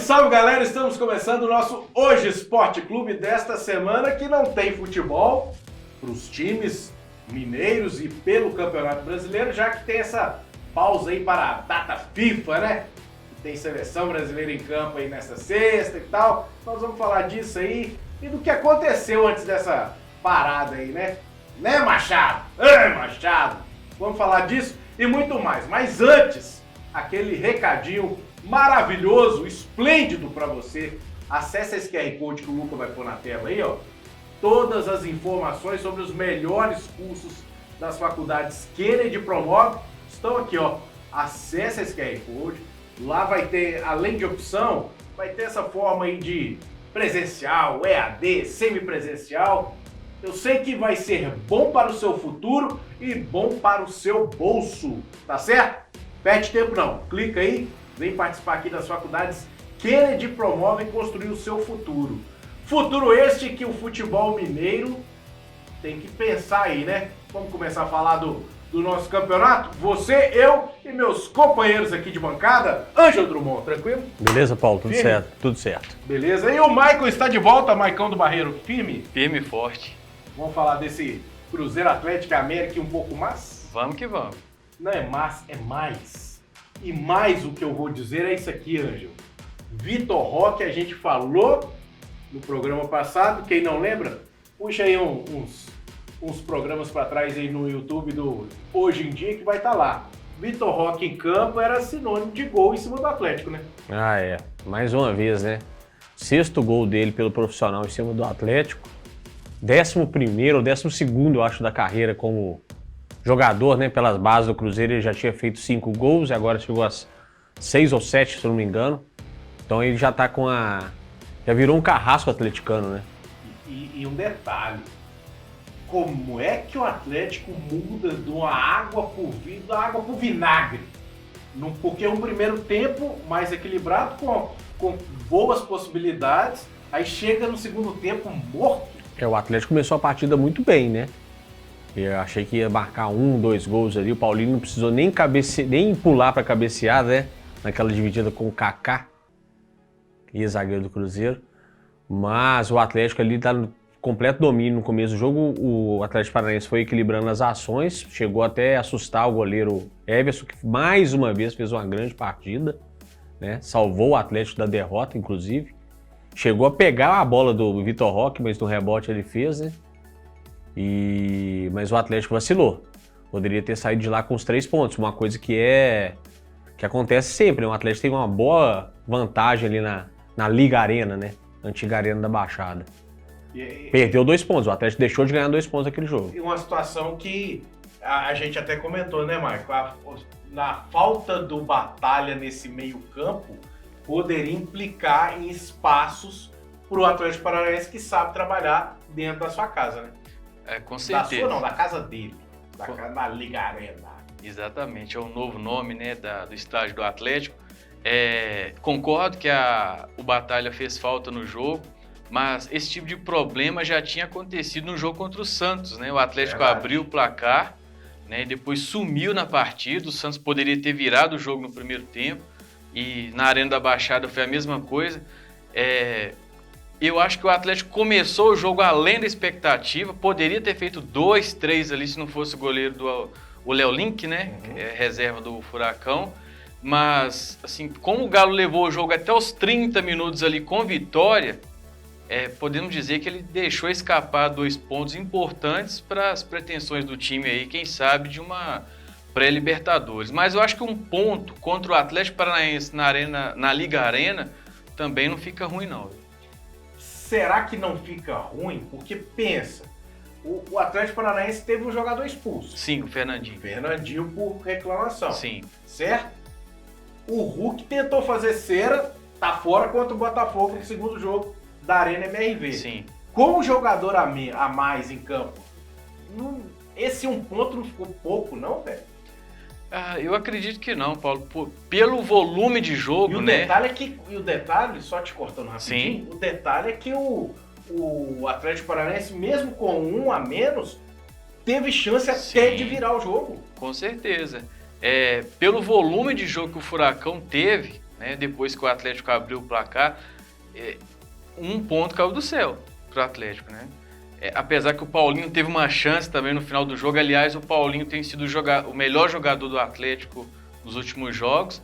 salve galera, estamos começando o nosso Hoje Esporte Clube desta semana que não tem futebol para os times mineiros e pelo Campeonato Brasileiro, já que tem essa pausa aí para a data FIFA, né? Tem seleção brasileira em campo aí nessa sexta e tal. Nós vamos falar disso aí e do que aconteceu antes dessa parada aí, né? Né, Machado? Machado! Vamos falar disso e muito mais. Mas antes, aquele recadinho maravilhoso, esplêndido para você. Acesse esse QR Code que o Luca vai pôr na tela aí, ó. Todas as informações sobre os melhores cursos das faculdades Kennedy Promove estão aqui, ó. Acesse esse QR Code. Lá vai ter, além de opção, vai ter essa forma aí de presencial, EAD, semipresencial. Eu sei que vai ser bom para o seu futuro e bom para o seu bolso, tá certo? Perde tempo não, clica aí, vem participar aqui das faculdades Kennedy Promove construir o seu futuro. Futuro este que o futebol mineiro tem que pensar aí, né? Vamos começar a falar do nosso campeonato? Você, eu e meus companheiros aqui de bancada. Ângelo Drummond, tranquilo? Beleza, Paulo? Tudo Firme? certo, tudo certo. Beleza. E o Maicon está de volta, Maicon do Barreiro, firme? Firme e forte. Vamos falar desse Cruzeiro Atlético América um pouco mais? Vamos que vamos. Não é mais, é mais. E mais o que eu vou dizer é isso aqui, Ângelo. Vitor Roque, a gente falou no programa passado, quem não lembra, puxa aí uns programas para trás aí no YouTube do Hoje em Dia que vai estar lá. Vitor Roque em campo era sinônimo de gol em cima do Atlético, né? Ah, é. Mais uma vez, né? Sexto gol dele pelo profissional em cima do Atlético. 11º ou 12º, eu acho, da carreira como jogador, né? Pelas bases do Cruzeiro, ele já tinha feito 5 gols e agora chegou a 6 ou 7, se eu não me engano. Então ele já tá com a... Já virou um carrasco atleticano, né? E um detalhe. Como é que o Atlético muda de uma água pro vinho, da água pro vinagre? Porque um primeiro tempo mais equilibrado, com boas possibilidades, aí chega no segundo tempo morto. O Atlético começou a partida muito bem, né? Eu achei que ia marcar 1, 2 gols ali. O Paulinho não precisou nem pular para cabecear, né? Naquela dividida com o Kaká, e zagueiro do Cruzeiro. Mas o Atlético ali tá no completo domínio no começo do jogo. O Atlético Paranaense foi equilibrando as ações, chegou até a assustar o goleiro Everson, que mais uma vez fez uma grande partida, né? Salvou o Atlético da derrota, inclusive. Chegou a pegar a bola do Vitor Roque, mas no rebote ele fez, né? Mas o Atlético vacilou. Poderia ter saído de lá com os 3 pontos, uma coisa que acontece sempre, né? O Atlético tem uma boa vantagem ali na Liga Arena, né? Antiga Arena da Baixada. Perdeu 2 pontos, o Atlético deixou de ganhar 2 pontos naquele jogo. E uma situação que a gente até comentou, né, Marco? Na falta do Batalha nesse meio campo, poderia implicar em espaços para o Atlético Paranaense que sabe trabalhar dentro da sua casa, né? Com certeza. Da sua não, da casa dele, da Liga Arena. Exatamente, é o novo nome, né, do estádio do Atlético. Concordo que o Batalha fez falta no jogo, mas esse tipo de problema já tinha acontecido no jogo contra o Santos, né? O Atlético abriu o placar, né, e depois sumiu na partida. O Santos poderia ter virado o jogo no primeiro tempo e na Arena da Baixada foi a mesma coisa. Eu acho que o Atlético começou o jogo além da expectativa, poderia ter feito 2, 3 ali se não fosse o goleiro o Léo Link, né? Que é reserva do Furacão. Mas, assim, como o Galo levou o jogo até os 30 minutos ali com vitória, podemos dizer que ele deixou escapar 2 pontos importantes para as pretensões do time aí, quem sabe, de uma pré-Libertadores. Mas eu acho que um ponto contra o Atlético Paranaense na Liga Arena também não fica ruim, não. Será que não fica ruim? Porque pensa, o Atlético Paranaense teve um jogador expulso. Sim, o Fernandinho. Fernandinho por reclamação. Sim. Certo? O Hulk tentou fazer cera, tá fora contra o Botafogo no segundo jogo da Arena MRV. Sim. Com o jogador a mais em campo, esse 1 ponto não ficou pouco, não, velho? Eu acredito que não, Paulo. Pelo volume de jogo, e o né? Detalhe, só te cortando rapidinho, o detalhe é que o Atlético Paranaense, mesmo com 1 a menos, teve chance até de virar o jogo. Com certeza. Pelo volume de jogo que o Furacão teve, né? Depois que o Atlético abriu o placar, um ponto caiu do céu pro Atlético, né? Apesar que o Paulinho teve uma chance também no final do jogo. Aliás, o Paulinho tem sido o melhor jogador do Atlético nos últimos jogos.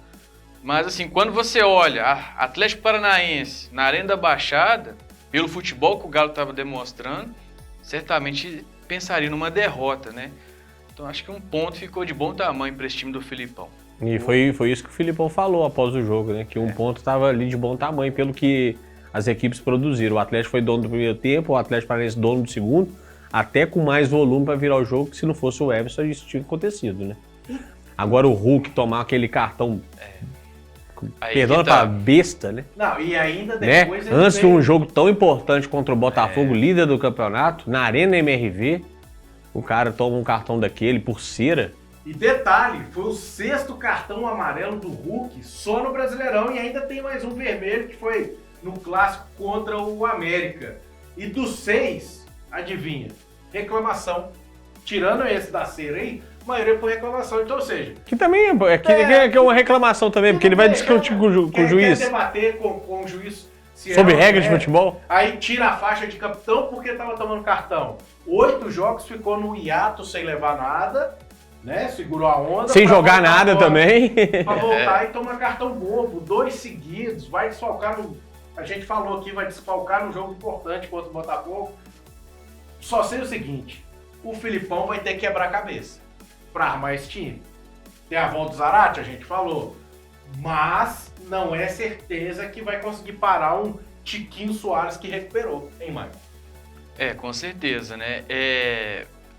Mas assim, quando você olha Atlético Paranaense na Arena da Baixada, pelo futebol que o Galo estava demonstrando, certamente pensaria numa derrota, né? Então acho que um ponto ficou de bom tamanho para esse time do Filipão. E foi isso que o Filipão falou após o jogo, né? Que um ponto estava ali de bom tamanho, pelo que as equipes produziram. O Atlético foi dono do primeiro tempo, o Atlético Paranaense dono do segundo, até com mais volume para virar o jogo, que se não fosse o Everson, isso tinha acontecido, né? Agora o Hulk tomar aquele cartão, perdão pra besta, né? Não, e ainda depois... Né? Antes de um jogo tão importante contra o Botafogo, líder do campeonato, na Arena MRV, o cara toma um cartão daquele por cera. E detalhe, foi o 6º cartão amarelo do Hulk só no Brasileirão e ainda tem mais um vermelho que foi no clássico contra o América. E dos 6, adivinha, reclamação. Tirando esse da cera aí, a maioria foi reclamação. Então, ou seja... Que também é uma reclamação também, porque ele vai discutir com o juiz. Quer debater com o juiz sobre regras de futebol. Aí tira a faixa de capitão porque estava tomando cartão. 8 jogos ficou no hiato sem levar nada, né? Segurou a onda. Sem jogar nada também. Pra voltar e tomar cartão bobo. 2 seguidos, vai desfalcar no... A gente falou aqui, vai desfalcar num jogo importante contra o Botafogo. Só sei o seguinte, o Filipão vai ter que quebrar a cabeça para armar esse time. Tem a volta do Zarate, a gente falou, mas não é certeza que vai conseguir parar um Tiquinho Soares que recuperou, hein, Maicon? Com certeza, né?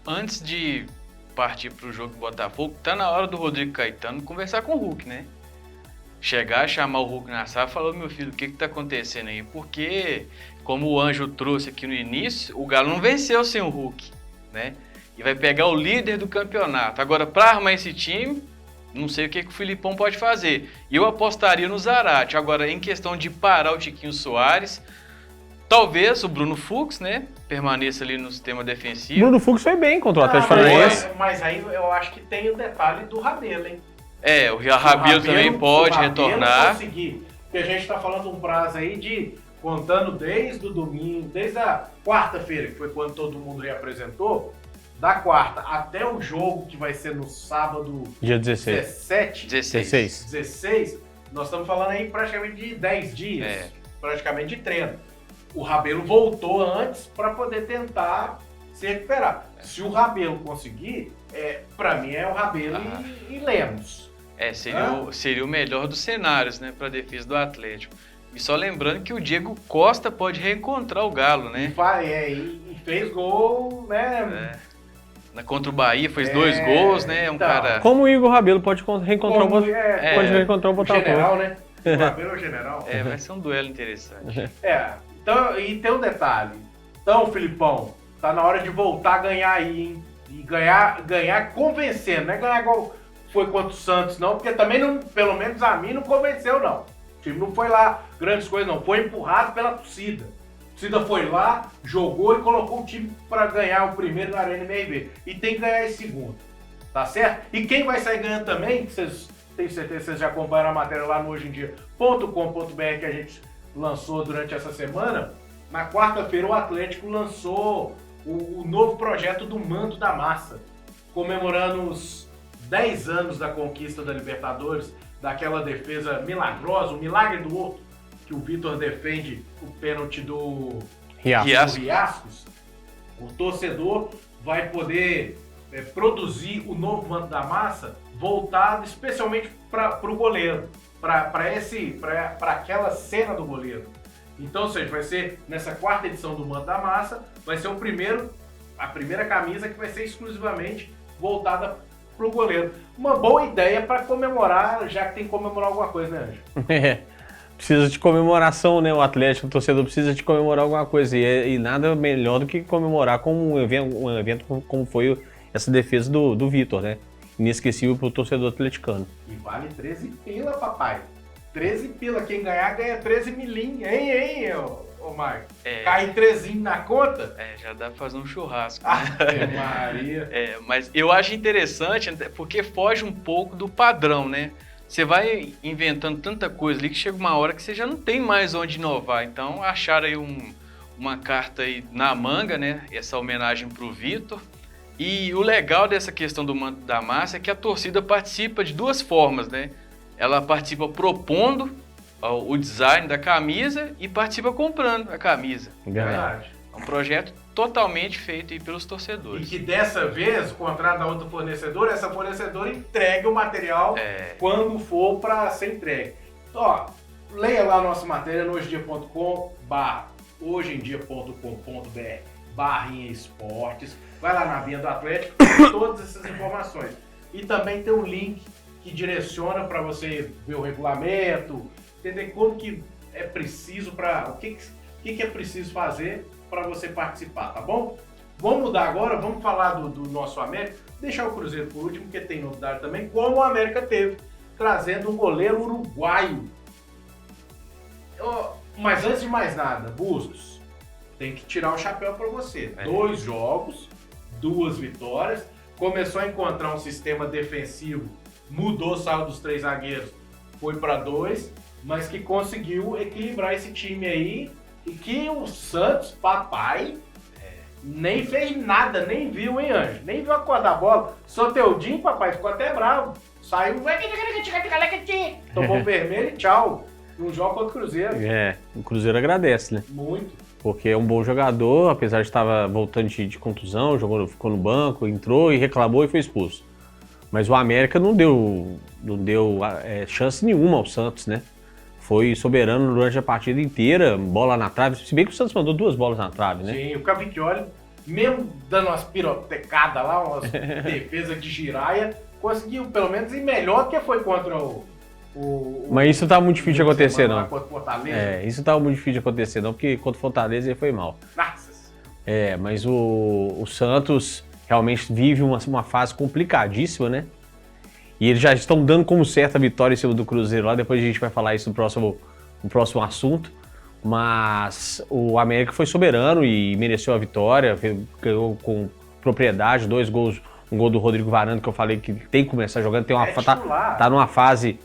Antes de partir para o jogo do Botafogo, tá na hora do Rodrigo Caetano conversar com o Hulk, né? Chegar, chamar o Hulk na sala e falar, meu filho, o que tá acontecendo aí? Porque, como o Anjo trouxe aqui no início, o Galo não venceu sem o Hulk, né? E vai pegar o líder do campeonato. Agora, para armar esse time, não sei o que o Filipão pode fazer. Eu apostaria no Zarate. Agora, em questão de parar o Tiquinho Soares, talvez o Bruno Fux, né, permaneça ali no sistema defensivo. Bruno Fux foi bem contra o Atlético Paranaense. Mas aí eu acho que tem o detalhe do Rabelo, hein? O Rabelo também pode retornar. Conseguir, porque a gente está falando de um prazo aí de, contando desde o domingo, desde a quarta-feira, que foi quando todo mundo reapresentou, da quarta até o jogo que vai ser no sábado, dia 16. 16, nós estamos falando aí praticamente de 10 dias, praticamente de treino. O Rabelo voltou antes para poder tentar se recuperar. Se o Rabelo conseguir, para mim é o Rabelo e Lemos. Seria o melhor dos cenários, né, para a defesa do Atlético. E só lembrando que o Diego Costa pode reencontrar o Galo, né? E fez gol, né? Contra o Bahia, fez 2 gols, né? Então, cara... Como o Igor Rabelo pode reencontrar o Botafogo. O general, né? O Rabelo é o general. Vai ser um duelo interessante. Então, e tem um detalhe. Então, Filipão, tá na hora de voltar a ganhar aí, hein? E ganhar convencendo, não é ganhar igual foi contra o Santos, não, porque também, não, pelo menos a mim, não convenceu, não. O time não foi lá grandes coisas, não. Foi empurrado pela torcida. A torcida foi lá, jogou e colocou o time para ganhar o primeiro na Arena MRV. E tem que ganhar esse segundo, tá certo? E quem vai sair ganhando também, que vocês tenho certeza que vocês já acompanharam a matéria lá no hojeemdia.com.br que a gente lançou durante essa semana. Na quarta-feira o Atlético lançou o novo projeto do Manto da Massa, comemorando os 10 anos da conquista da Libertadores, daquela defesa milagrosa, o milagre do outro, que o Vitor defende o pênalti do Riascos. O torcedor vai poder produzir o novo Manto da Massa voltado especialmente para o goleiro, para aquela cena do goleiro. Então, ou seja, vai ser nessa quarta edição do Manto da Massa, vai ser a primeira camisa que vai ser exclusivamente voltada para o goleiro. Uma boa ideia para comemorar, já que tem que comemorar alguma coisa, né, Anjo? Precisa de comemoração, né? O Atlético, o torcedor precisa de comemorar alguma coisa. E nada melhor do que comemorar com um evento como foi essa defesa do Vitor, né? Inesquecível para o torcedor atleticano. E vale 13 pila, papai. 13 pila. Quem ganhar, ganha 13 milim. Hein, ô Marco? Cai 13 na conta? Já dá pra fazer um churrasco. Ave Maria. Mas eu acho interessante, porque foge um pouco do padrão, né? você vai inventando tanta coisa ali que chega uma hora que você já não tem mais onde inovar. Então acharam aí uma carta aí na manga, né? Essa homenagem para o Vitor. E o legal dessa questão do manto da massa é que a torcida participa de duas formas, né? Ela participa propondo o design da camisa e participa comprando a camisa. Verdade. É um projeto totalmente feito aí pelos E torcedores. que dessa vez, o contrato da outra fornecedora, essa fornecedora entrega o material quando for para ser entregue. Ó, leia lá a nossa matéria no hojeemdia.com/esportes. Vai lá na Vinha do Atlético, tem todas essas informações. E também tem um link que direciona para você ver o regulamento, entender como que é preciso para... O que é preciso fazer para você participar, tá bom? Vamos mudar agora, vamos falar do nosso América. Deixar o Cruzeiro por último, porque tem novidade também, como o América teve, trazendo um goleiro uruguaio. Mas antes de mais nada, Bustos, tem que tirar o chapéu para você. 2 jogos, 2 vitórias, começou a encontrar um sistema defensivo, mudou, saiu dos 3 zagueiros, foi para 2, mas que conseguiu equilibrar esse time aí e que o Santos, papai, nem fez nada, nem viu, hein, Anjo? Nem viu a cor da bola. Soteudinho, papai, ficou até bravo. Saiu, tomou vermelho e tchau. Num jogo contra o Cruzeiro. O Cruzeiro agradece, né? Muito. Porque é um bom jogador, apesar de estar voltando de contusão, ficou no banco, entrou e reclamou e foi expulso. Mas o América não deu chance nenhuma ao Santos, né? Foi soberano durante a partida inteira, bola na trave, se bem que o Santos mandou 2 bolas na trave, né? Sim, o Cavicchioli, mesmo dando umas pirotecadas lá, umas defesas de giraia, conseguiu pelo menos ir melhor que foi contra Mas isso tá muito difícil de acontecer, não. Contra o Fortaleza. Isso tá muito difícil de acontecer, não, porque contra o Fortaleza ele foi mal. Nossa. Mas o Santos realmente vive uma fase complicadíssima, né? E eles já estão dando como certa a vitória em cima do Cruzeiro lá, depois a gente vai falar isso no próximo assunto. Mas o América foi soberano e mereceu a vitória, ganhou com propriedade, 2 gols, um gol do Rodrigo Varanda, que eu falei que tem que começar jogando, tá numa fase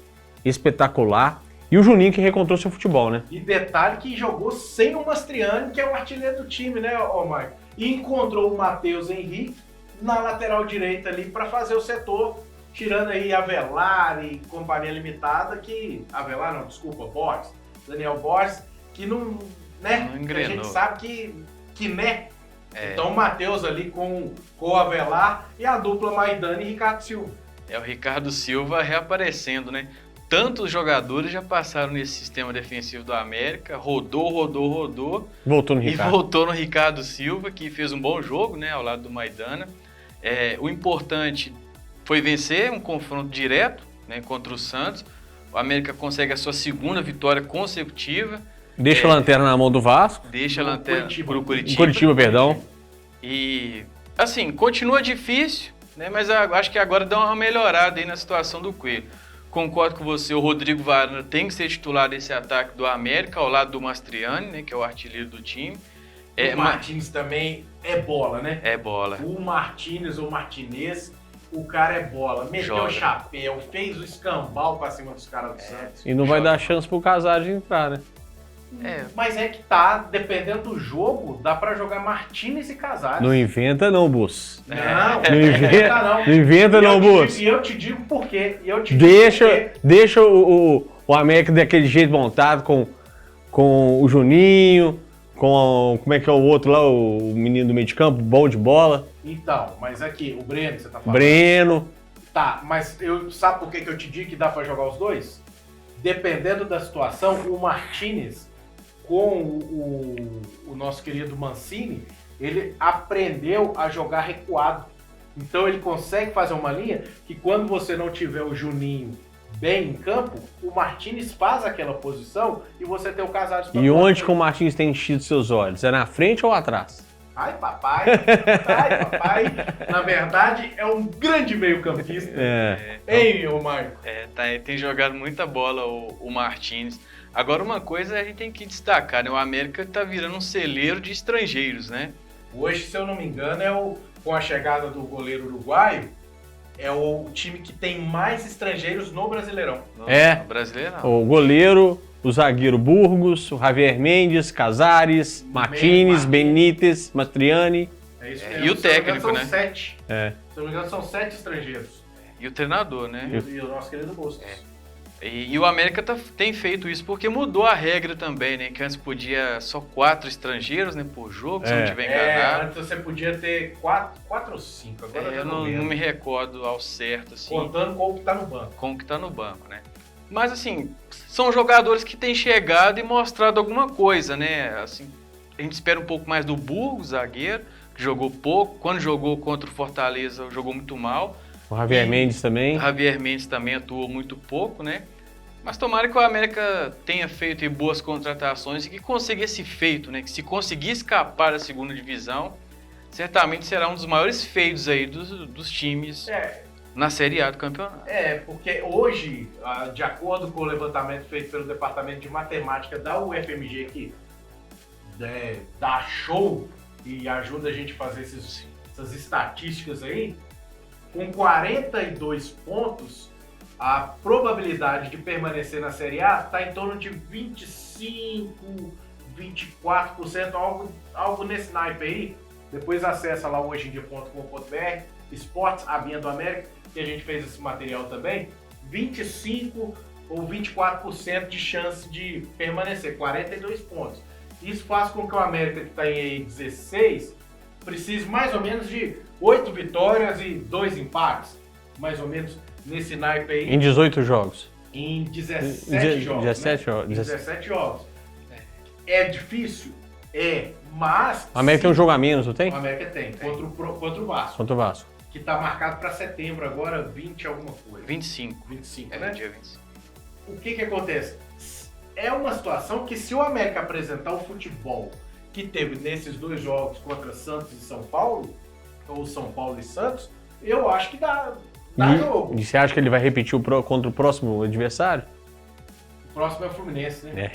espetacular. E o Juninho que reencontrou seu futebol, né? E detalhe que jogou sem o Mastriani, que é o artilheiro do time, né, Marco? E encontrou o Matheus Henrique na lateral direita ali para fazer o setor, tirando aí Avelar e companhia limitada, Daniel Borges, que não, né? Não engrenou. A gente sabe que né? Então o Matheus ali com o Avelar e a dupla Maidana e Ricardo Silva. O Ricardo Silva reaparecendo, né? Tantos jogadores já passaram nesse sistema defensivo do América, rodou. Voltou no E Ricardo. voltou no Ricardo Silva, que fez um bom jogo, né? Ao lado do Maidana. O importante foi vencer um confronto direto, né, contra o Santos. O América consegue a sua 2ª vitória consecutiva. Deixa a lanterna na mão do Vasco. Deixa a lanterna pro Curitiba. Curitiba, perdão. E, assim, continua difícil, né, mas acho que agora dá uma melhorada aí na situação do Coelho. Concordo com você, o Rodrigo Varanda tem que ser titular desse ataque do América, ao lado do Mastriani, né, que é o artilheiro do time. O Martins também é bola, né? É bola. O Martins ou Martinez, o cara é bola. Meteu o chapéu, fez o escambau pra cima dos caras do Santos. E não vai dar chance pro Casares de entrar, né? Mas é que tá, dependendo do jogo, dá pra jogar Martínez e Casares. Não inventa não, Bus. Não inventa não, Bus. E eu te digo por quê. Deixa o América daquele jeito montado com o Juninho, com como é que é o outro lá, o menino do meio de campo, bom de bola. Então, mas aqui, o Breno, você tá falando. Breno. Tá, mas sabe por que eu te digo que dá pra jogar os dois? Dependendo da situação, o Martínez com o nosso querido Mancini, ele aprendeu a jogar recuado. Então ele consegue fazer uma linha que quando você não tiver o Juninho bem em campo, o Martínez faz aquela posição e você tem o Casares. E onde que o Martínez tem enchido seus olhos? É na frente ou atrás? Ai, papai. Na verdade, é um grande meio-campista. Ei, ô Marco. Tem jogado muita bola o Martínez. Agora, uma coisa a gente tem que destacar, né? O América tá virando um celeiro de estrangeiros, né? Hoje, se eu não me engano, com a chegada do goleiro uruguaio, é o time que tem mais estrangeiros no Brasileirão. No Brasileiro, não. O goleiro, o zagueiro Burgos, o Javier Mendes, Casares, Martínez, Benítez, Mastriani. É isso É, mesmo. e o Se não me engano, técnico, são né? 7. É. Se não me engano, são 7 estrangeiros. E o treinador, né? E o nosso querido Bustos. E o América tem feito isso porque mudou a regra também, né? Que antes podia só 4 estrangeiros, né, por jogo, se eu não estiver enganado. Antes você podia ter 4 ou 5. Agora Eu não me recordo ao certo, assim, contando com o que tá no banco. com o que tá no banco, né? Mas, assim, são jogadores que têm chegado e mostrado alguma coisa, né? Assim, a gente espera um pouco mais do Burgos, zagueiro, que jogou pouco. Quando jogou contra o Fortaleza, jogou muito mal. O Javier Mendes também. O Javier Mendes também atuou muito pouco, né? Mas tomara que o América tenha feito boas contratações e que consiga esse feito, né? Que se conseguir escapar da segunda divisão, certamente será um dos maiores feitos aí dos times na Série A do campeonato. Porque hoje, de acordo com o levantamento feito pelo Departamento de Matemática da UFMG, que dá show e ajuda a gente a fazer essas estatísticas aí, com 42 pontos, a probabilidade de permanecer na Série A está em torno de 25, 24%, algo nesse naipe aí. Depois acessa lá o hojeemdia.com.br, Esportes, a Binha do América, que a gente fez esse material também. 25 ou 24% de chance de permanecer, 42 pontos. Isso faz com que o América, que está em 16, precise mais ou menos de 8 vitórias e 2 empates, mais ou menos nesse naipe aí. Em 18 jogos. Em 17 jogos. 17 jogos. Em 17 jogos. É difícil? Mas... O América tem um jogo a menos, não tem? O América tem, contra o Vasco. Contra o Vasco. Que está marcado para setembro agora, 20 alguma coisa. 25. 25, É, né? dia 25. O que acontece? É uma situação que, se o América apresentar o futebol que teve nesses 2 jogos contra Santos e São Paulo, ou São Paulo e Santos, eu acho que dá jogo. E você acha que ele vai repetir contra o próximo adversário? O próximo é o Fluminense, né?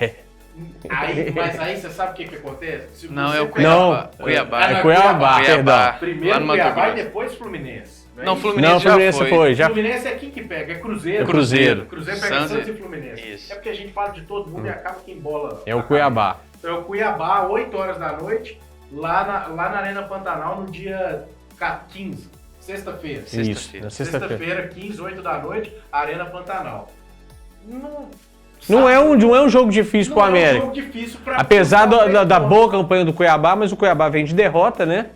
Mas aí você sabe o que acontece? Se Não, você é o pegar- Cuiabá. É Cuiabá, perdão. Primeiro lá no Mato Cuiabá e Grosso. depois Fluminense. Não, isso? Fluminense Não, já Fluminense foi. Já... Fluminense é quem que pega? É Cruzeiro. É Cruzeiro. Cruzeiro pega Santos Santos e Fluminense. Isso. É porque a gente fala de todo mundo e acaba quem bola. É o Cuiabá. Então é o Cuiabá, 8 horas da noite, lá na Arena Pantanal, no dia 15, sexta-feira. Isso, na sexta-feira. Sexta-feira, 15, 8 da noite, Arena Pantanal. Não é um jogo difícil pro América. É um jogo difícil pra... Apesar da boa campanha do Cuiabá, mas o Cuiabá vem de derrota, né?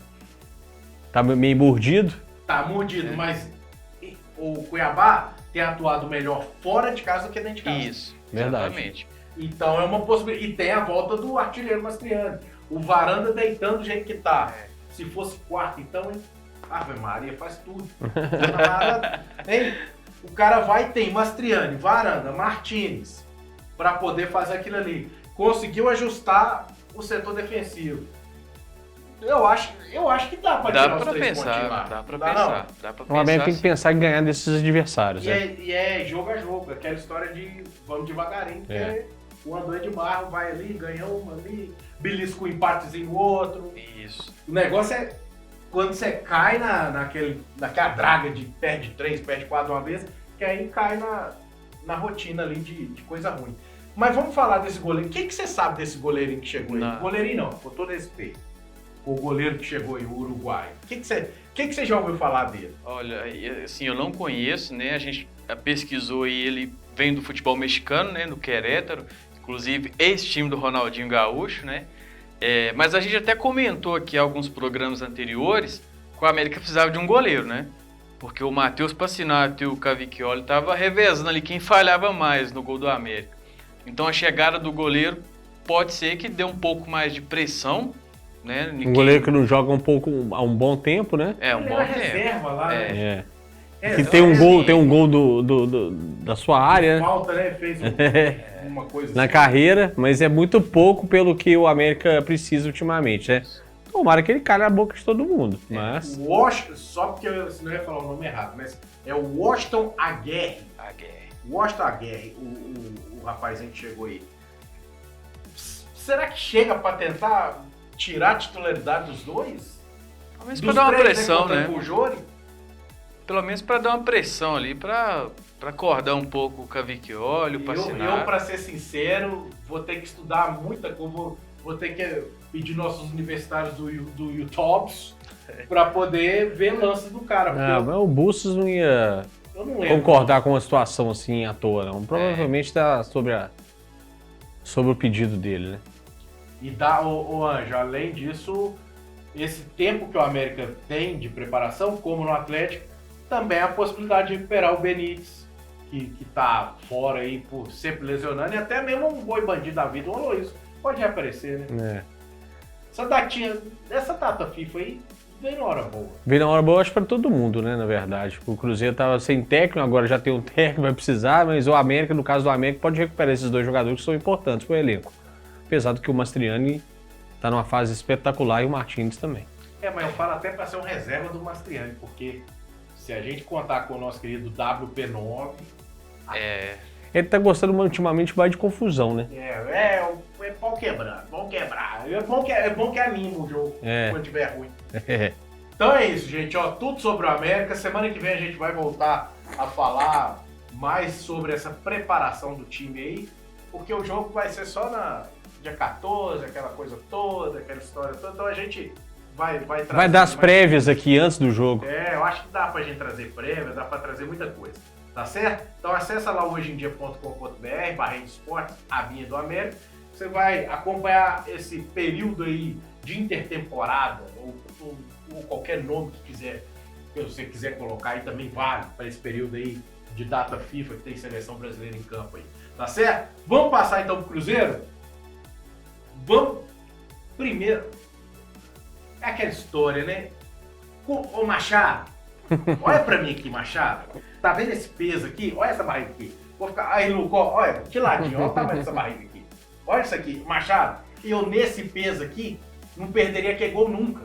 Tá meio mordido. Tá mordido, mas o Cuiabá tem atuado melhor fora de casa do que dentro de casa. Isso, Verdade. exatamente. Então é uma possibilidade. E tem a volta do artilheiro Mastriani. O Varanda deitando do jeito que tá. Se fosse quarto, então, hein? Ave Maria, faz tudo. Hein? O cara vai e tem Mastriani, Varanda, Martínez, para poder fazer aquilo ali. Conseguiu ajustar o setor defensivo. Eu acho que dá pra tirar os 3 pontinhos lá. Dá pra Não pensar. Dá pra O América tem que sim. pensar em ganhar desses adversários. né? E é jogo a jogo, aquela história de vamos devagarinho, porque o André de Barro vai ali, ganha uma ali, belisca um empatezinho no outro. Isso. O negócio é quando você cai naquela draga de perde 3, perde 4 de uma vez, que aí cai na rotina ali de coisa ruim. Mas vamos falar desse goleiro. O que você sabe desse goleirinho que chegou aí? Não. Goleirinho não, com todo respeito. O goleiro que chegou aí, o uruguaio. O que você já ouviu falar dele? Olha, assim, eu não conheço, né? A gente pesquisou e ele vem do futebol mexicano, né? Do Querétaro, inclusive ex-time do Ronaldinho Gaúcho, né? Mas a gente até comentou aqui em alguns programas anteriores que o América precisava de um goleiro, né? Porque o Matheus Pacinato e o Cavicchioli estavam revezando ali quem falhava mais no gol do América. Então a chegada do goleiro pode ser que dê um pouco mais de pressão, né? Um goleiro que não joga há um bom tempo, né? É, um Ele bom era tempo. reserva lá, né? Que então, tem um assim, gol da sua área, né? Falta, né? Fez uma coisa Na assim. carreira, mas é muito pouco pelo que o América precisa ultimamente, né? Tomara que ele calhe a boca de todo mundo, mas... O Washington, só porque senão eu ia falar o nome errado, mas é o Washington Aguirre. Washington Aguirre, o rapazinho que chegou aí. Será que chega pra tentar tirar a titularidade dos dois? Talvez Dos pra dar uma três, pressão, contando né? com o Jori? pelo menos para dar uma pressão ali, para acordar um pouco o Cavicchioli, o Pacinato. Eu, para ser sincero, vou ter que estudar muita coisa, vou ter que pedir nossos universitários do YouTube para poder ver lances do cara. Mas o Bustos não ia concordar com uma situação assim à toa, não. Provavelmente está sobre o pedido dele, né? E o Anjo, além disso, esse tempo que o América tem de preparação, como no Atlético, também há a possibilidade de recuperar o Benítez, que tá fora aí por sempre lesionando, e até mesmo um boi bandido da vida, o Aloysio, pode reaparecer, né? Essa data FIFA aí veio na hora boa. Veio na hora boa, acho, para todo mundo, né, na verdade. O Cruzeiro tava sem técnico, agora já tem um técnico, vai precisar, mas o América, no caso do América, pode recuperar esses dois jogadores que são importantes pro elenco. Apesar do que o Mastriani tá numa fase espetacular e o Martins também. Mas eu falo até para ser um reserva do Mastriani, porque se a gente contar com o nosso querido WP9... Ele tá gostando ultimamente mais de confusão, né? É pau quebrando, vamos quebrar. É bom que anima o jogo quando tiver ruim. Então é isso, gente. Tudo sobre o América. Semana que vem a gente vai voltar a falar mais sobre essa preparação do time aí, porque o jogo vai ser só na dia 14, aquela coisa toda, aquela história toda. Então a gente vai trazer... Vai dar as prévias aqui antes do jogo. Eu acho que dá pra gente trazer prévia, dá pra trazer muita coisa. Tá certo? Então acessa lá hojeemdia.com.br, /esportes, abinha do América. Você vai acompanhar esse período aí de intertemporada, ou qualquer nome que você quiser colocar aí, também vale para esse período aí de data FIFA que tem seleção brasileira em campo aí. Tá certo? Vamos passar então pro Cruzeiro? Vamos. Primeiro, é aquela história, né? Ô Machado, olha pra mim aqui, Machado. Tá vendo esse peso aqui? Olha essa barriga aqui. Vou ficar. Aí, Luco, olha, que ladinho, olha o tamanho dessa barriga aqui. Olha isso aqui, Machado. Eu nesse peso aqui não perderia aquele gol nunca.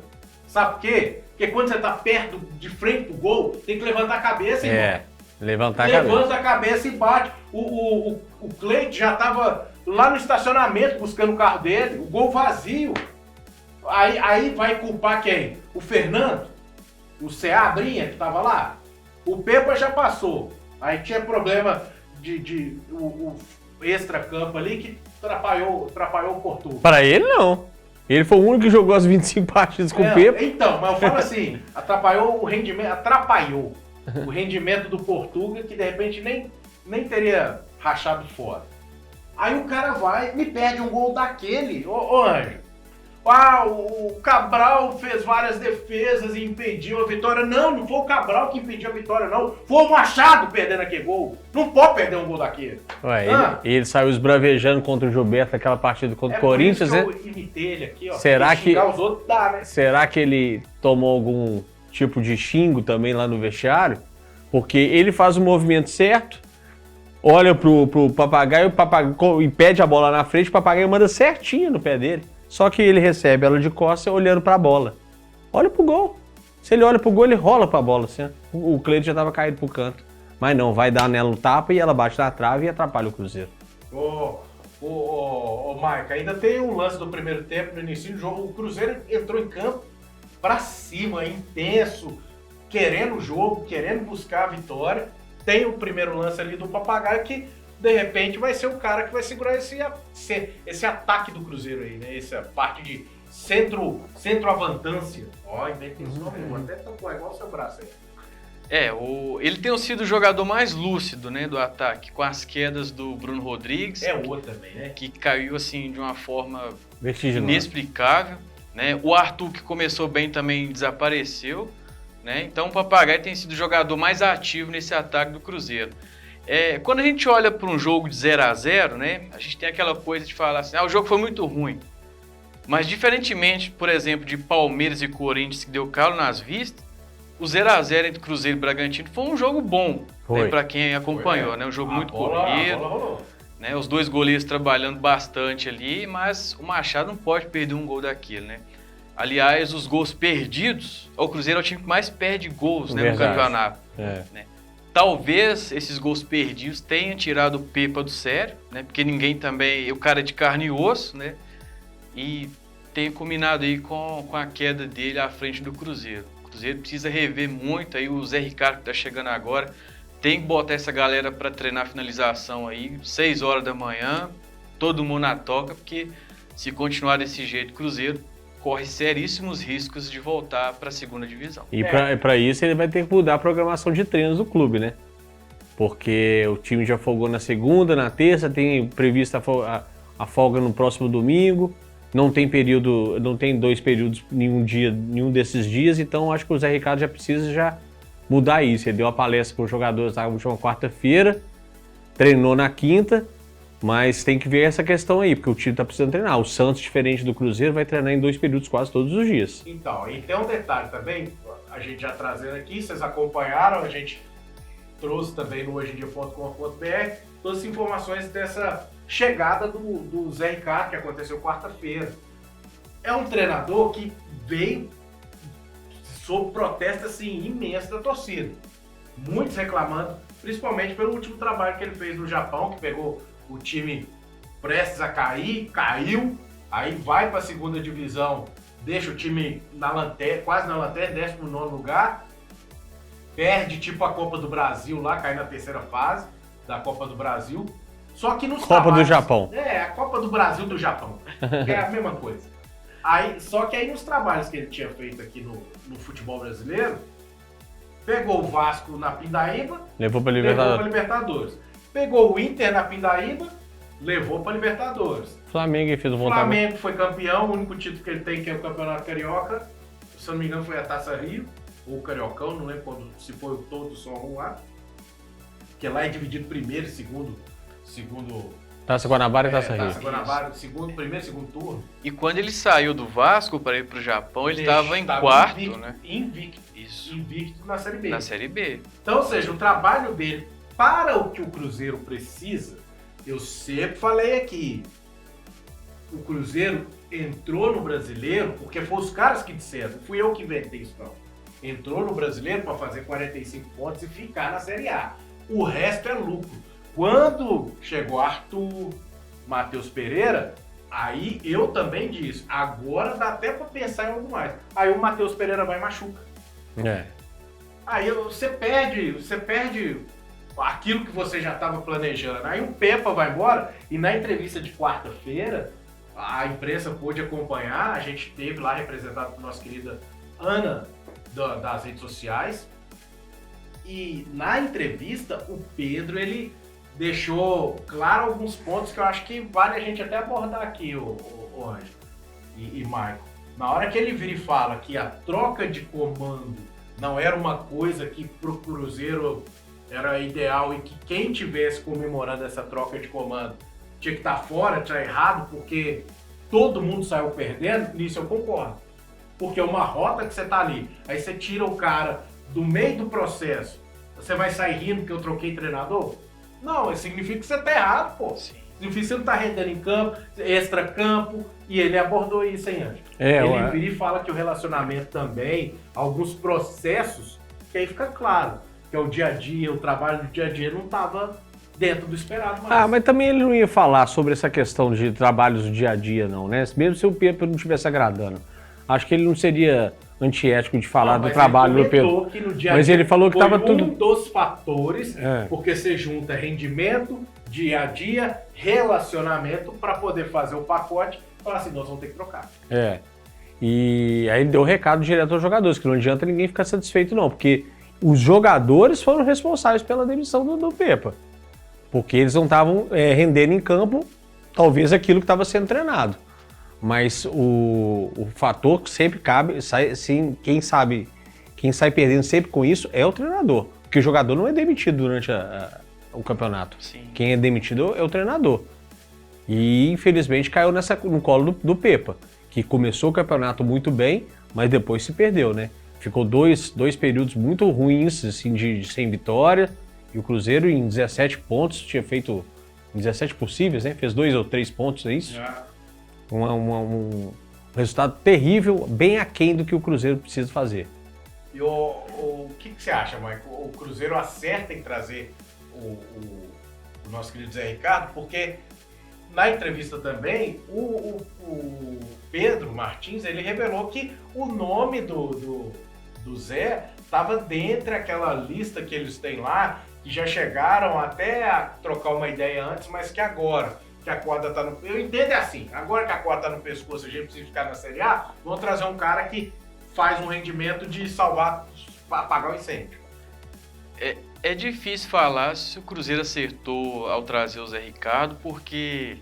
Sabe por quê? Porque quando você tá perto, de frente do gol, tem que levantar a cabeça, irmão. Levanta a cabeça e bate. O Cleide já tava lá no estacionamento buscando o carro dele, o gol vazio. Aí vai culpar quem? O Fernando? O Seabrinha que tava lá? O Pepa já passou. Aí tinha problema o extra-campo ali que atrapalhou o Portugal. Para ele, não. Ele foi o único que jogou as 25 partidas com o Pepa. Então, mas eu falo assim, atrapalhou o rendimento do Portugal, que de repente nem teria rachado fora. Aí o cara vai e me perde um gol daquele. Ô Anjo, o Cabral fez várias defesas e impediu a vitória. Não foi o Cabral que impediu a vitória, não. Foi o Machado perdendo aquele gol. Não pode perder um gol daquele. Ele saiu esbravejando contra o Gilberto naquela partida contra o Corinthians, né? Eu imitei ele aqui, ó. Os outros dá, né? Será que ele tomou algum tipo de xingo também lá no vestiário? Porque ele faz o movimento certo, olha pro papagaio, o papagaio impede a bola na frente, o papagaio manda certinho no pé dele. Só que ele recebe ela de costas olhando pra bola. Olha pro gol. Se ele olha pro gol, ele rola pra bola. Assim. O Cleiton já tava caído pro canto. Mas não, vai dar nela o tapa e ela bate na trave e atrapalha o Cruzeiro. Marca, ainda tem um lance do primeiro tempo, no início do jogo. O Cruzeiro entrou em campo pra cima, intenso, querendo o jogo, querendo buscar a vitória. Tem o primeiro lance ali do Papagaio que, de repente, vai ser o cara que vai segurar esse ataque do Cruzeiro aí, né? Essa parte de centroavantância. Inventei esse nome, vou até tampar igual o seu braço aí. Ele tem sido o jogador mais lúcido, né, do ataque, com as quedas do Bruno Rodrigues. Outro também, né? Que caiu, assim, de uma forma vertiginosa, inexplicável, né? O Arthur, que começou bem, também desapareceu, né? Então o Papagaio tem sido o jogador mais ativo nesse ataque do Cruzeiro. Quando a gente olha para um jogo de 0-0, né, a gente tem aquela coisa de falar assim, o jogo foi muito ruim. Mas diferentemente, por exemplo, de Palmeiras e Corinthians, que deu calo nas vistas, o 0-0 entre Cruzeiro e Bragantino foi um jogo bom, né, para quem acompanhou, né, um jogo muito corrido, né, os dois goleiros trabalhando bastante ali, mas o Machado não pode perder um gol daquele, né. Aliás, os gols perdidos, o Cruzeiro é o time que mais perde gols, né, no campeonato. Né. Talvez esses gols perdidos tenham tirado o Pepa do sério, né? Porque ninguém também... O cara é de carne e osso, né? E tenha combinado aí com a queda dele à frente do Cruzeiro. O Cruzeiro precisa rever muito aí o Zé Ricardo que tá chegando agora. Tem que botar essa galera para treinar a finalização aí, 6 horas da manhã, todo mundo na toca, porque se continuar desse jeito, o Cruzeiro corre seríssimos riscos de voltar para a segunda divisão. E para isso ele vai ter que mudar a programação de treinos do clube, né? Porque o time já folgou na segunda, na terça, tem prevista a folga no próximo domingo, não tem 2 períodos nenhum desses dias, então acho que o Zé Ricardo já precisa mudar isso. Ele deu a palestra para os jogadores na última quarta-feira, treinou na quinta, mas tem que ver essa questão aí, porque o time está precisando treinar. O Santos, diferente do Cruzeiro, vai treinar em 2 períodos quase todos os dias. Então, e tem um detalhe também, a gente já trazendo aqui, vocês acompanharam, a gente trouxe também no hojeemdia.com.br todas as informações dessa chegada do Zé Ricardo, que aconteceu quarta-feira. É um treinador que veio sob protesto assim, imenso da torcida. Muitos reclamando, principalmente pelo último trabalho que ele fez no Japão, que pegou o time prestes a cair, caiu, aí vai para a segunda divisão, deixa o time na lanterna, quase na lanterna, 19º lugar, perde tipo a Copa do Brasil lá, cai na terceira fase da Copa do Brasil. Só que nos Copa do Japão. A Copa do Brasil do Japão, que é a mesma coisa. Só que aí nos trabalhos que ele tinha feito aqui no futebol brasileiro, pegou o Vasco na Pindaíba, levou para Libertadores. Pegou o Inter na Pindaíba, levou para Libertadores. Flamengo fez o voltar. Flamengo foi campeão, o único título que ele tem, que é o Campeonato Carioca. Se eu não me engano, foi a Taça Rio, ou o Cariocão, não lembro se foi o todo só um lá. Porque lá é dividido primeiro e segundo. Taça Guanabara e Taça Rio. Taça Guanabara, primeiro e segundo turno. E quando ele saiu do Vasco para ir para o Japão, ele estava em quarto, né? Invicto. Isso. Invicto na Série B. Na Série B. Então, ou seja, o trabalho dele para o que o Cruzeiro precisa, eu sempre falei aqui, o Cruzeiro entrou no Brasileiro, porque foram os caras que disseram, não fui eu que inventei isso não. Entrou no Brasileiro para fazer 45 pontos e ficar na Série A. O resto é lucro. Quando chegou Arthur, Matheus Pereira, aí eu também disse, agora dá até para pensar em algo mais. Aí o Matheus Pereira vai e machuca. Aí você perde aquilo que você já estava planejando. Aí o Pepa vai embora e na entrevista de quarta-feira, a imprensa pôde acompanhar, a gente teve lá representado por nossa querida Ana das redes sociais. E na entrevista, o Pedro, ele deixou claro alguns pontos que eu acho que vale a gente até abordar aqui, o Ângelo e Marco. Na hora que ele vira e fala que a troca de comando não era uma coisa que pro Cruzeiro era ideal e que quem tivesse comemorando essa troca de comando tinha que estar fora, tinha errado, porque todo mundo saiu perdendo, nisso eu concordo. Porque é uma rota que você tá ali, aí você tira o cara do meio do processo, você vai sair rindo que eu troquei treinador? Não, significa que você tá errado, pô. Sim. Significa que você não tá rendendo em campo, extra-campo, e ele abordou isso, hein, Ângelo? Ele vira e fala que o relacionamento também, alguns processos, que aí fica claro, que é o dia a dia, o trabalho do dia a dia não tava dentro do esperado mais. Mas também ele não ia falar sobre essa questão de trabalhos do dia a dia, não, né? Mesmo se o Pedro não estivesse agradando. Acho que ele não seria antiético de falar do trabalho do Pedro. Mas ele falou que estava tudo... um dos fatores, porque você junta rendimento, dia a dia, relacionamento, para poder fazer o pacote e falar assim, nós vamos ter que trocar. E aí ele deu o recado direto aos jogadores, que não adianta ninguém ficar satisfeito não, porque os jogadores foram responsáveis pela demissão do Pepa. Porque eles não estavam rendendo em campo, talvez aquilo que estava sendo treinado. Mas o fator que sempre cabe, quem sai perdendo sempre com isso é o treinador. Porque o jogador não é demitido durante o campeonato. Sim. Quem é demitido é o treinador. E infelizmente caiu no colo do Pepa, que começou o campeonato muito bem, mas depois se perdeu, né? Ficou dois períodos muito ruins, assim, de sem vitória. E o Cruzeiro em 17 pontos, tinha feito em 17 possíveis, né? Fez 2 ou 3 pontos, é isso? Um resultado terrível, bem aquém do que o Cruzeiro precisa fazer. E o que você acha, Michael? O Cruzeiro acerta em trazer o nosso querido Zé Ricardo, porque na entrevista também, o Pedro Martins, ele revelou que o nome do do Zé estava dentro daquela lista que eles têm lá, que já chegaram até a trocar uma ideia antes, mas que agora que a corda tá no... Eu entendo assim, agora que a corda tá no pescoço, a gente precisa ficar na Série A, vamos trazer um cara que faz um rendimento de salvar, apagar o incêndio. É difícil falar se o Cruzeiro acertou ao trazer o Zé Ricardo, porque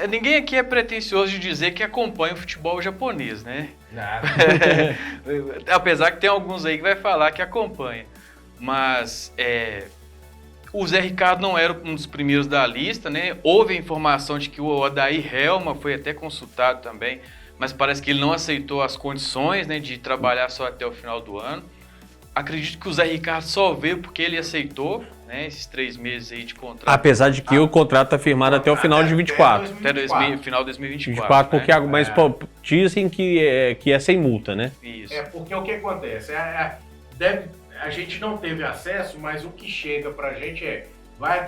ninguém aqui é pretensioso de dizer que acompanha o futebol japonês, né? Nada. Apesar que tem alguns aí que vai falar que acompanha. Mas o Zé Ricardo não era um dos primeiros da lista, né? Houve a informação de que o Odair Helma foi até consultado também, mas parece que ele não aceitou as condições, né, de trabalhar só até o final do ano. Acredito que o Zé Ricardo só veio porque ele aceitou, né, esses 3 meses aí de contrato. Apesar de que o contrato está firmado até o final de 24. Até final de 2024. 24, porque, né? mas pô, dizem que é sem multa, né? Isso. Porque o que acontece? A gente não teve acesso, mas o que chega pra gente vai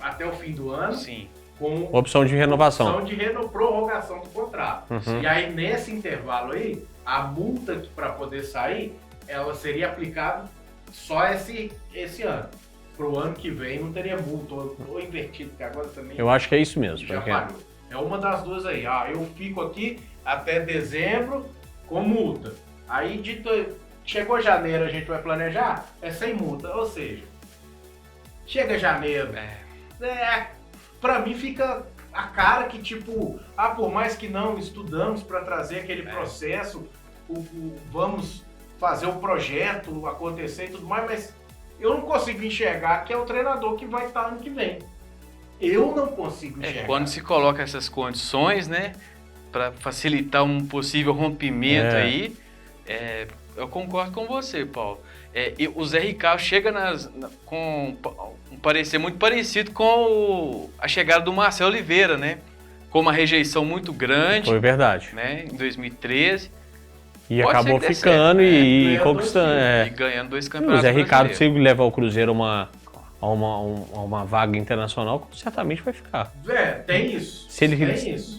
até o fim do ano. Sim. Com opção de renovação. Opção de prorrogação do contrato. Uhum. E aí, nesse intervalo aí, a multa para poder sair, ela seria aplicada só esse ano. Pro ano que vem não teria multa, ou invertido, porque agora também... Eu acho que é isso mesmo. Já falhou. É uma das duas aí. Eu fico aqui até dezembro com multa. Aí, chegou janeiro, a gente vai planejar, é sem multa. Ou seja, chega janeiro, pra mim fica a cara que, tipo, por mais que não estudamos para trazer aquele processo, vamos fazer o projeto acontecer e tudo mais, mas eu não consigo enxergar que é o treinador que vai estar ano que vem. Eu não consigo enxergar. Quando se coloca essas condições, né, para facilitar um possível rompimento aí, eu concordo com você, Paulo. O Zé Ricardo chega com um parecer muito parecido com a chegada do Marcelo Oliveira, né? Com uma rejeição muito grande. Foi verdade. Né? Em 2013. E acabou ficando e conquistando. E ganhando 2 campeonatos. O Zé Ricardo, se levar o Cruzeiro a uma vaga internacional, certamente vai ficar. Tem isso. Se ele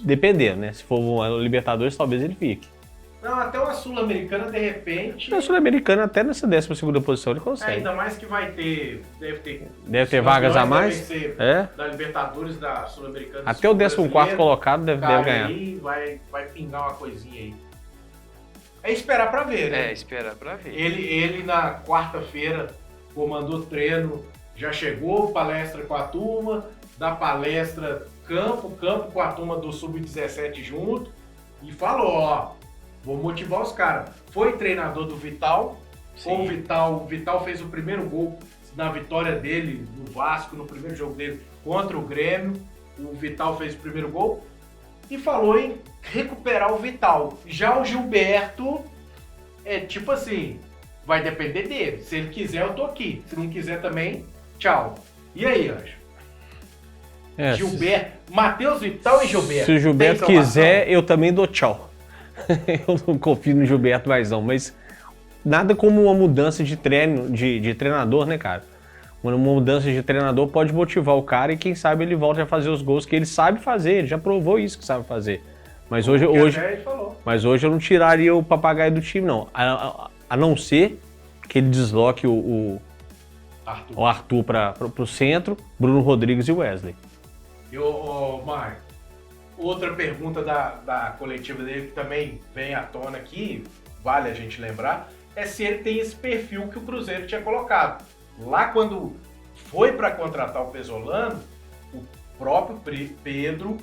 depender, né? Se for uma Libertadores, talvez ele fique. Não, até uma Sul-Americana, de repente... A Sul-Americana, até nessa 12ª posição, ele consegue. Ainda mais que Deve ter vagas a mais. Da Libertadores, da Sul-Americana. Até o 14º colocado deve ganhar. Aí vai pingar uma coisinha aí. É esperar pra ver, né? Esperar pra ver. Ele na quarta-feira comandou treino, já chegou, palestra com a turma, da palestra campo com a turma do Sub-17 junto, e falou, vou motivar os caras. Foi treinador do Vital. Com o Vital fez o primeiro gol na vitória dele no Vasco, no primeiro jogo dele contra o Grêmio. O Vital fez o primeiro gol e falou em recuperar o Vital. Já o Gilberto tipo assim, vai depender dele. Se ele quiser, eu tô aqui. Se não quiser também, tchau. E aí, Anjo? Gilberto, Matheus Vital e Gilberto. Se o Gilberto quiser, eu também dou tchau. Eu não confio no Gilberto mais não, mas nada como uma mudança de treinador, né, cara? Uma mudança de treinador pode motivar o cara e quem sabe ele volta a fazer os gols que ele sabe fazer, ele já provou isso que sabe fazer. Mas hoje eu não tiraria o papagaio do time, não. A não ser que ele desloque o Arthur para o centro, Bruno Rodrigues e Wesley. Marco, outra pergunta da coletiva dele que também vem à tona aqui, vale a gente lembrar, é se ele tem esse perfil que o Cruzeiro tinha colocado. Lá quando foi para contratar o Pesolano, o próprio Pedro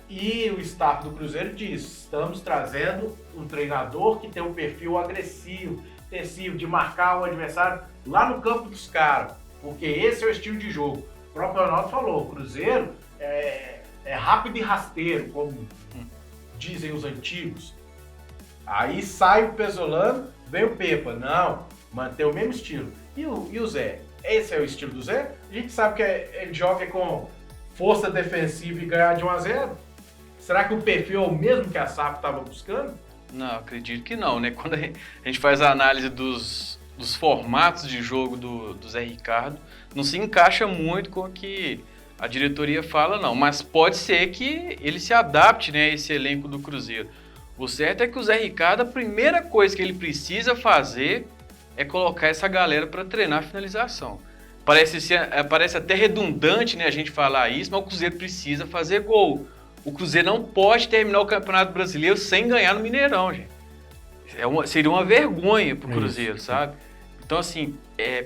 e o staff do Cruzeiro disse: estamos trazendo um treinador que tem um perfil agressivo, intensivo, de marcar o adversário lá no campo dos caras, porque esse é o estilo de jogo. O próprio Ronaldo falou, o Cruzeiro é rápido e rasteiro, como dizem os antigos. Aí sai o Pesolano, vem o Pepa. Não, mantém o mesmo estilo. E o Zé? Esse é o estilo do Zé? A gente sabe que ele joga com força defensiva e ganhar de 1-0. Será que o perfil é o mesmo que a SAF estava buscando? Não, acredito que não, né? Quando a gente faz a análise dos formatos de jogo do Zé Ricardo, não se encaixa muito com o que a diretoria fala, não. Mas pode ser que ele se adapte, né, a esse elenco do Cruzeiro. O certo é que o Zé Ricardo, a primeira coisa que ele precisa fazer é colocar essa galera para treinar a finalização. Parece até redundante, né, a gente falar isso, mas o Cruzeiro precisa fazer gol. O Cruzeiro não pode terminar o Campeonato Brasileiro sem ganhar no Mineirão, gente. Seria uma vergonha pro Cruzeiro, sabe? Então, assim,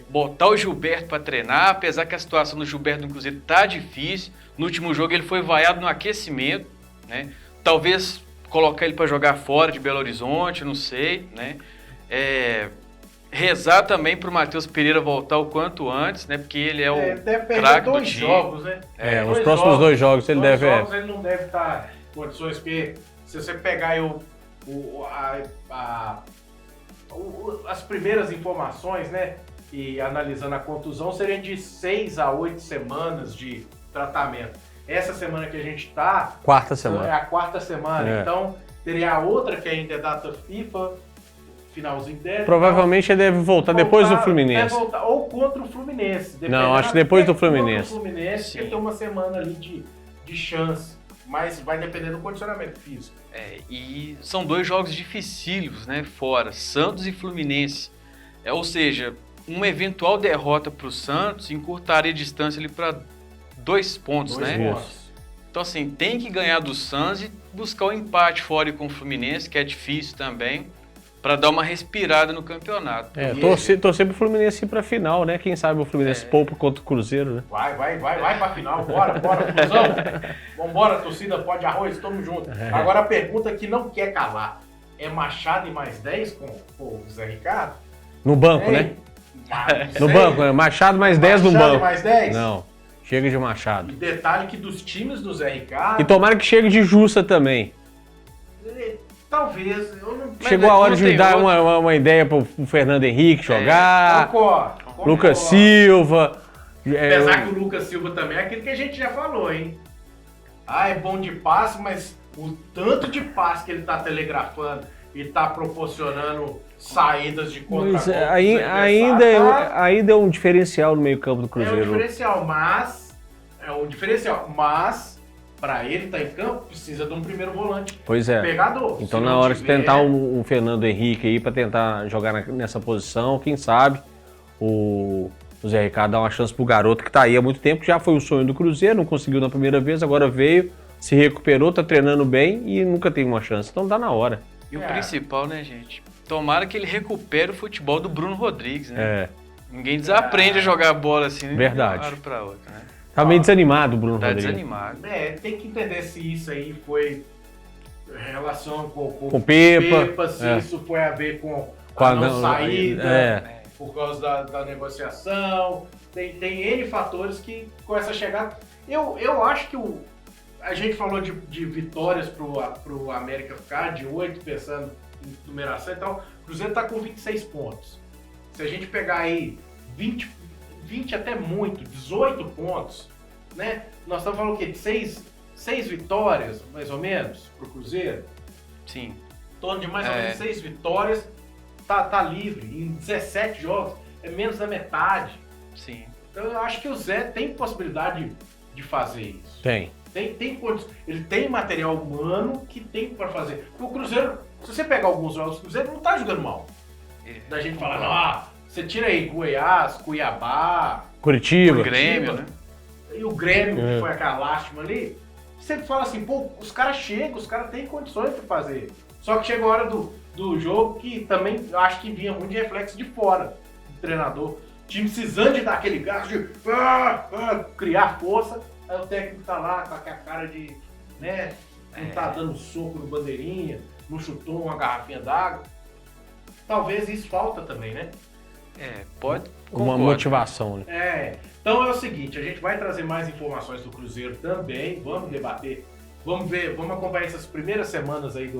botar o Gilberto para treinar, apesar que a situação do Gilberto no Cruzeiro tá difícil. No último jogo ele foi vaiado no aquecimento, né? Talvez colocar ele para jogar fora de Belo Horizonte, não sei, né? Rezar também pro Matheus Pereira voltar o quanto antes, né? Porque ele é o craque do time. Jogos, né? Os próximos 2 jogos ele deve... Ele não deve estar em condições, porque se você pegar aí as primeiras informações, né? E analisando a contusão, seriam de 6 a 8 semanas de tratamento. Essa semana que a gente tá... Quarta semana. É a quarta semana. Então, teria a outra que ainda é data FIFA, finalzinho dela. Provavelmente ele deve voltar depois do Fluminense. Ou contra o Fluminense. Não, acho que depois do Fluminense. Contra o Fluminense, porque tem uma semana ali de chance. Mas vai depender do condicionamento físico. E são 2 jogos dificílimos, né? Fora, Santos e Fluminense. Ou seja, uma eventual derrota para o Santos encurtaria a distância ali para 2 pontos, né? Então, assim, tem que ganhar do Santos e buscar o empate fora com o Fluminense, que é difícil também, para dar uma respirada no campeonato. Torcer pro Fluminense ir pra final, né? Quem sabe o Fluminense poupa contra o Cruzeiro, né? Vai pra final, bora, Flusão. Vambora, torcida, pó de arroz, tamo junto. Agora a pergunta que não quer calar, é Machado e mais 10 com o Zé Ricardo? No banco, né? No banco, né? Machado mais 10 no banco. Machado mais 10? Não, chega de Machado. E detalhe que dos times do Zé Ricardo... E tomara que chegue de Jussa também. Talvez, eu não... Chegou a hora de dar uma ideia pro Fernando Henrique jogar. Concordo. Lucas Silva. Apesar que o Lucas Silva também é aquilo que a gente já falou, hein? É bom de passe, mas o tanto de passe que ele tá telegrafando e tá proporcionando saídas de contra-golpe. Ainda é um diferencial no meio-campo do Cruzeiro. É um diferencial, mas para ele estar em campo, precisa de um primeiro volante pegador. Então, na hora de tentar um Fernando Henrique aí para tentar jogar nessa posição, quem sabe o Zé Ricardo dá uma chance pro garoto que tá aí há muito tempo, já foi o sonho do Cruzeiro, não conseguiu na primeira vez, agora veio, se recuperou, tá treinando bem e nunca teve uma chance. Então, dá na hora. E o principal, né, gente? Tomara que ele recupere o futebol do Bruno Rodrigues, né? Ninguém desaprende a jogar bola assim, né? Verdade. De um lado pra outro, né? Tá meio desanimado o Bruno Rodrigues. Tá desanimado. Tem que entender se isso aí foi relação com o Pepa, se isso foi a ver com a não saída, por causa da negociação. Tem N fatores que com essa chegada... Eu acho que a gente falou de vitórias pro América ficar, de 8 pensando em numeração e tal. O Cruzeiro tá com 26 pontos. Se a gente pegar aí 20 até muito, 18 pontos, né? Nós estamos falando o quê? De 6 vitórias, mais ou menos, pro Cruzeiro? Sim. Em torno de mais ou menos 6 vitórias, tá livre. Em 17 jogos, é menos da metade. Sim. Então eu acho que o Zé tem possibilidade de fazer isso. Tem. Ele tem material humano que tem para fazer. Porque o Cruzeiro, se você pegar alguns jogos do Cruzeiro, não tá jogando mal. Da gente falar, você tira aí Goiás, Cuiabá, Curitiba, o Grêmio, né? E o Grêmio, que foi aquela lástima ali. Você fala assim, pô, os caras chegam, os caras têm condições de fazer. Só que chega a hora do jogo que também eu acho que vinha muito de reflexo de fora do treinador. O time precisando de dar aquele gás de criar força. Aí o técnico tá lá com aquela cara de, né, não tá dando soco no bandeirinha, não chutou uma garrafinha d'água. Talvez isso falta também, né? Pode. Uma motivação, né? Então é o seguinte, a gente vai trazer mais informações do Cruzeiro também, vamos debater, vamos acompanhar essas primeiras semanas aí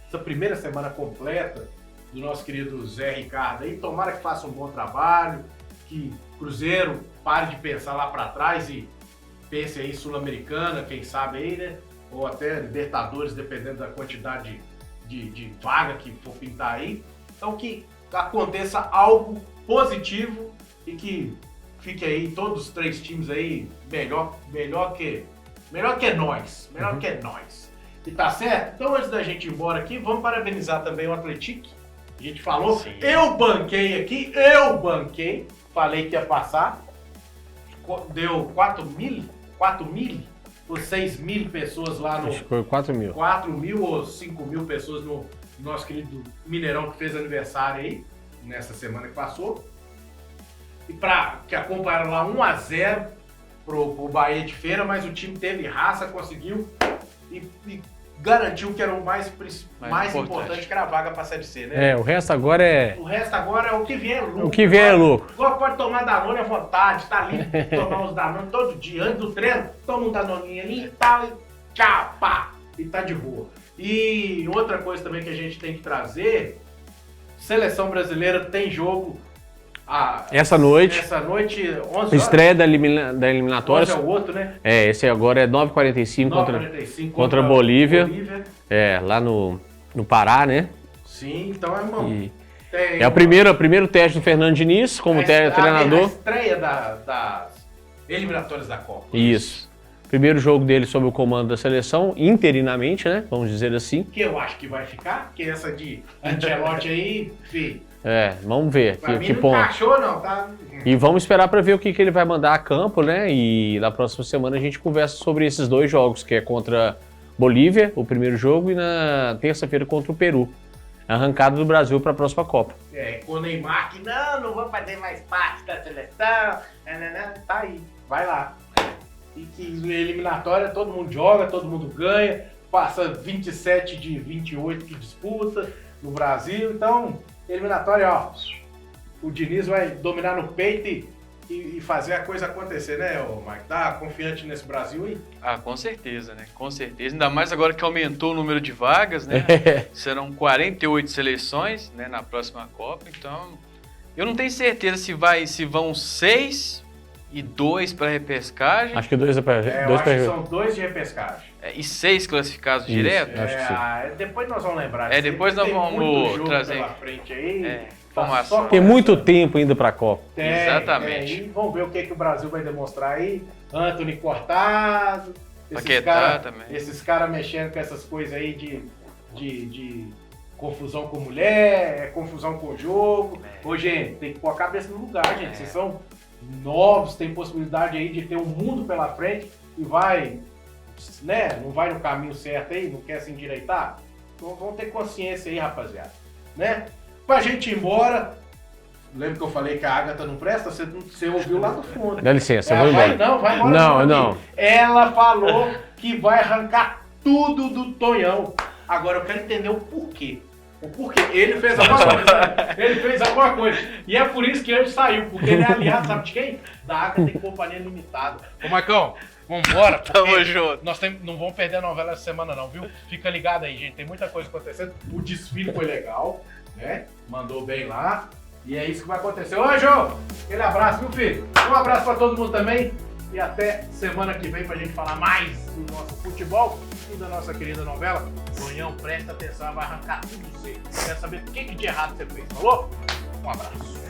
essa primeira semana completa do nosso querido Zé Ricardo aí. Tomara que faça um bom trabalho, que Cruzeiro pare de pensar lá para trás e pense aí Sul-Americana, quem sabe aí, né? Ou até Libertadores, dependendo da quantidade de vaga que for pintar aí. Então que aconteça algo positivo e que fique aí todos os 3 times aí melhor que nós. E tá certo? Então, antes da gente ir embora aqui, vamos parabenizar também o Atlético. A gente falou, Sim. eu banquei, falei que ia passar. Deu 4 mil ou 6 mil pessoas lá no... Acho que foi 4 mil. 4 mil ou 5 mil pessoas no nosso querido Mineirão, que fez aniversário aí, nessa semana que passou. E que acompanharam lá 1-0 pro Bahia de Feira, mas o time teve raça, conseguiu e garantiu que era o mais importante, que era a vaga pra Série C, né? O resto agora é... O resto agora é o que vier lucro. O que vier é lucro. Agora pode tomar Danone à vontade, tá ali, tomar uns Danone todo dia, antes do treino, toma um Danoninho ali e tal, e tchau, pá, e tá de boa. E outra coisa também que a gente tem que trazer, seleção brasileira tem jogo essa noite, 11 horas. Estreia da eliminatória. 11 é o outro, né? Esse agora é 9h45 contra a Bolívia. Lá no Pará, né? Sim, então é bom. É o primeiro teste do Fernando Diniz como treinador. A estreia das eliminatórias da Copa. Isso. Primeiro jogo dele sob o comando da seleção, interinamente, né? Vamos dizer assim. Que eu acho que vai ficar, que essa de Ancelotti aí, filho. Vamos ver que ponto. Não encaixou, não, tá? E vamos esperar para ver o que ele vai mandar a campo, né? E na próxima semana a gente conversa sobre esses dois jogos, que é contra Bolívia, o primeiro jogo, e na terça-feira contra o Peru. Arrancada do Brasil para a próxima Copa. Com o Neymar, que não vou fazer mais parte da seleção, tá aí, vai lá. E que eliminatória todo mundo joga, todo mundo ganha, passa 27 de 28 que disputa no Brasil, então... Eliminatória, ó, o Diniz vai dominar no peito e fazer a coisa acontecer, né, Mike? Tá confiante nesse Brasil aí? Com certeza, né? Com certeza. Ainda mais agora que aumentou o número de vagas, né? Serão 48 seleções, né, na próxima Copa. Então, eu não tenho certeza se vão 6 e 2 para repescagem. Acho que 2 é para são 2 de repescagem. E 6 classificados direto? Acho que sim. Depois nós vamos lembrar. Depois nós vamos trazer pela frente aí. Informação. Tem muito tempo ainda para a Copa. Exatamente. E vamos ver o que o Brasil vai demonstrar aí. Anthony cortado. Esses caras mexendo com essas coisas aí de confusão com mulher, confusão com o jogo. Ô, gente, tem que pôr a cabeça no lugar, gente. Vocês são novos, tem possibilidade aí de ter um mundo pela frente e vai... Né? Não vai no caminho certo aí, não quer se endireitar? Então vamos ter consciência aí, rapaziada. Né? Pra gente ir embora, lembra que eu falei que a Agatha não presta? Você ouviu lá do fundo. Dá licença, eu vou embora. Vai embora. Não. Ela falou que vai arrancar tudo do Tonhão. Agora eu quero entender o porquê. O porquê. Ele fez alguma coisa. E é por isso que ele saiu, porque ele é aliado, sabe de quem? Da Agatha e Companhia Limitada. Ô, Marcão, vambora. Tamo junto. Nós não vamos perder a novela essa semana não, viu? Fica ligado aí, gente. Tem muita coisa acontecendo. O desfile foi legal, né? Mandou bem lá. E é isso que vai acontecer. Ô, Jô! Aquele abraço, viu, filho? Um abraço pra todo mundo também. E até semana que vem pra gente falar mais do nosso futebol e da nossa querida novela. Tonhão, presta atenção, vai arrancar tudo você. Quer saber o que de errado você fez, falou? Um abraço.